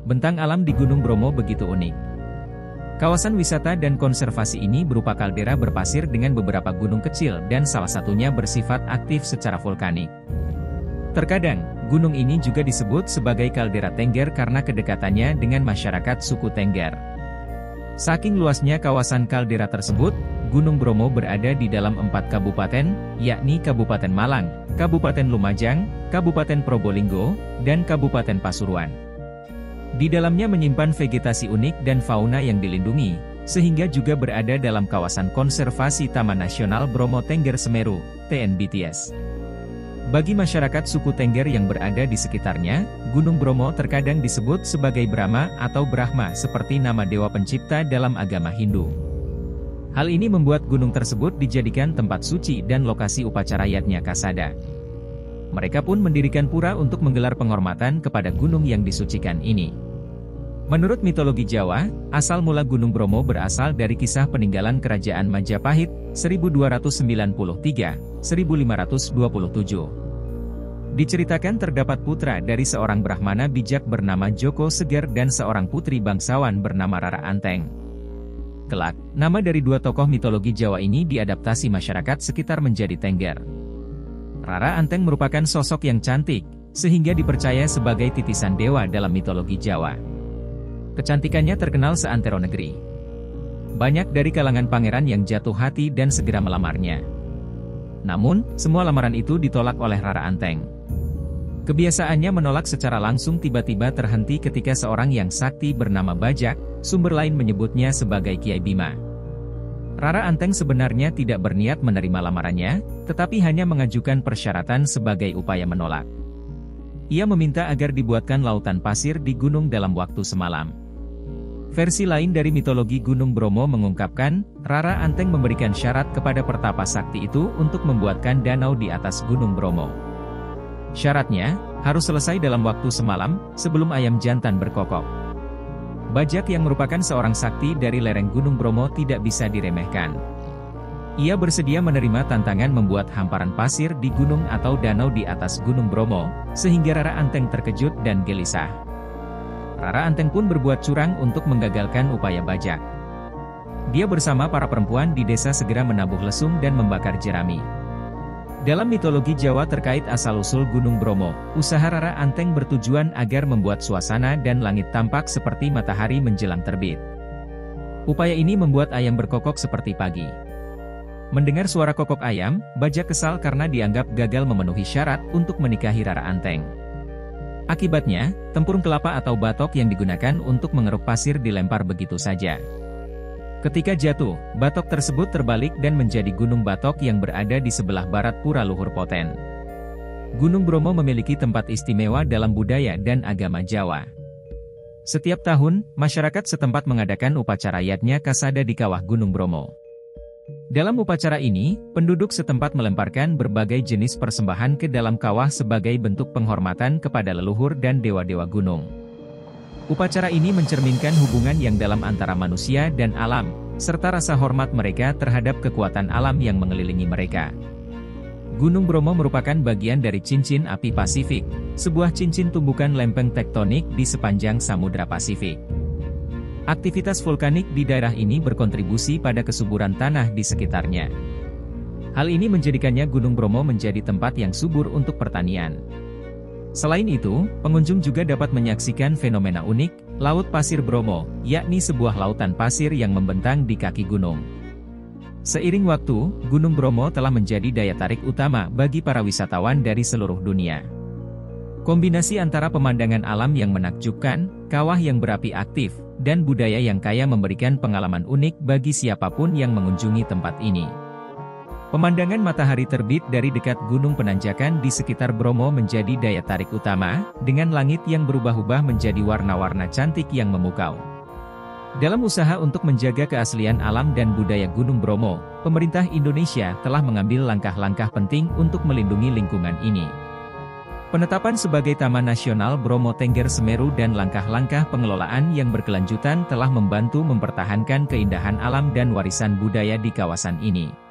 Bentang alam di Gunung Bromo begitu unik. Kawasan wisata dan konservasi ini berupa kaldera berpasir dengan beberapa gunung kecil dan salah satunya bersifat aktif secara vulkanik. Terkadang, gunung ini juga disebut sebagai kaldera Tengger karena kedekatannya dengan masyarakat suku Tengger. Saking luasnya kawasan kaldera tersebut, Gunung Bromo berada di dalam 4 kabupaten, yakni Kabupaten Malang, Kabupaten Lumajang, Kabupaten Probolinggo, dan Kabupaten Pasuruan. Di dalamnya menyimpan vegetasi unik dan fauna yang dilindungi, sehingga juga berada dalam kawasan konservasi Taman Nasional Bromo Tengger Semeru, TNBTS. Bagi masyarakat suku Tengger yang berada di sekitarnya, Gunung Bromo terkadang disebut sebagai Brahma atau Brahma seperti nama dewa pencipta dalam agama Hindu. Hal ini membuat gunung tersebut dijadikan tempat suci dan lokasi upacara yatnya kasada. Mereka pun mendirikan pura untuk menggelar penghormatan kepada gunung yang disucikan ini. Menurut mitologi Jawa, asal mula Gunung Bromo berasal dari kisah peninggalan Kerajaan Majapahit, 1293-1527. Diceritakan terdapat putra dari seorang Brahmana bijak bernama Joko Seger dan seorang putri bangsawan bernama Rara Anteng. Kelak, nama dari dua tokoh mitologi Jawa ini diadaptasi masyarakat sekitar menjadi Tengger. Rara Anteng merupakan sosok yang cantik, sehingga dipercaya sebagai titisan dewa dalam mitologi Jawa. Kecantikannya terkenal seantero negeri. Banyak dari kalangan pangeran yang jatuh hati dan segera melamarnya. Namun, semua lamaran itu ditolak oleh Rara Anteng. Kebiasaannya menolak secara langsung tiba-tiba terhenti ketika seorang yang sakti bernama Bajak, sumber lain menyebutnya sebagai Kiai Bima. Rara Anteng sebenarnya tidak berniat menerima lamarannya, tetapi hanya mengajukan persyaratan sebagai upaya menolak. Ia meminta agar dibuatkan lautan pasir di gunung dalam waktu semalam. Versi lain dari mitologi Gunung Bromo mengungkapkan, Rara Anteng memberikan syarat kepada pertapa sakti itu untuk membuatkan danau di atas Gunung Bromo. Syaratnya, harus selesai dalam waktu semalam, sebelum ayam jantan berkokok. Bajak yang merupakan seorang sakti dari lereng Gunung Bromo tidak bisa diremehkan. Ia bersedia menerima tantangan membuat hamparan pasir di gunung atau danau di atas Gunung Bromo, sehingga Rara Anteng terkejut dan gelisah. Rara Anteng pun berbuat curang untuk menggagalkan upaya Bajak. Dia bersama para perempuan di desa segera menabuh lesung dan membakar jerami. Dalam mitologi Jawa terkait asal-usul Gunung Bromo, usaha Rara Anteng bertujuan agar membuat suasana dan langit tampak seperti matahari menjelang terbit. Upaya ini membuat ayam berkokok seperti pagi. Mendengar suara kokok ayam, Bajak kesal karena dianggap gagal memenuhi syarat untuk menikahi Rara Anteng. Akibatnya, tempurung kelapa atau batok yang digunakan untuk mengeruk pasir dilempar begitu saja. Ketika jatuh, batok tersebut terbalik dan menjadi Gunung Batok yang berada di sebelah barat Pura Luhur Poten. Gunung Bromo memiliki tempat istimewa dalam budaya dan agama Jawa. Setiap tahun, masyarakat setempat mengadakan upacara yatnya kasada di kawah Gunung Bromo. Dalam upacara ini, penduduk setempat melemparkan berbagai jenis persembahan ke dalam kawah sebagai bentuk penghormatan kepada leluhur dan dewa-dewa gunung. Upacara ini mencerminkan hubungan yang dalam antara manusia dan alam, serta rasa hormat mereka terhadap kekuatan alam yang mengelilingi mereka. Gunung Bromo merupakan bagian dari cincin api Pasifik, sebuah cincin tumbukan lempeng tektonik di sepanjang Samudra Pasifik. Aktivitas vulkanik di daerah ini berkontribusi pada kesuburan tanah di sekitarnya. Hal ini menjadikannya Gunung Bromo menjadi tempat yang subur untuk pertanian. Selain itu, pengunjung juga dapat menyaksikan fenomena unik, Laut Pasir Bromo, yakni sebuah lautan pasir yang membentang di kaki gunung. Seiring waktu, Gunung Bromo telah menjadi daya tarik utama bagi para wisatawan dari seluruh dunia. Kombinasi antara pemandangan alam yang menakjubkan, kawah yang berapi aktif, dan budaya yang kaya memberikan pengalaman unik bagi siapapun yang mengunjungi tempat ini. Pemandangan matahari terbit dari dekat gunung penanjakan di sekitar Bromo menjadi daya tarik utama, dengan langit yang berubah-ubah menjadi warna-warna cantik yang memukau. Dalam usaha untuk menjaga keaslian alam dan budaya Gunung Bromo, pemerintah Indonesia telah mengambil langkah-langkah penting untuk melindungi lingkungan ini. Penetapan sebagai Taman Nasional Bromo Tengger Semeru dan langkah-langkah pengelolaan yang berkelanjutan telah membantu mempertahankan keindahan alam dan warisan budaya di kawasan ini.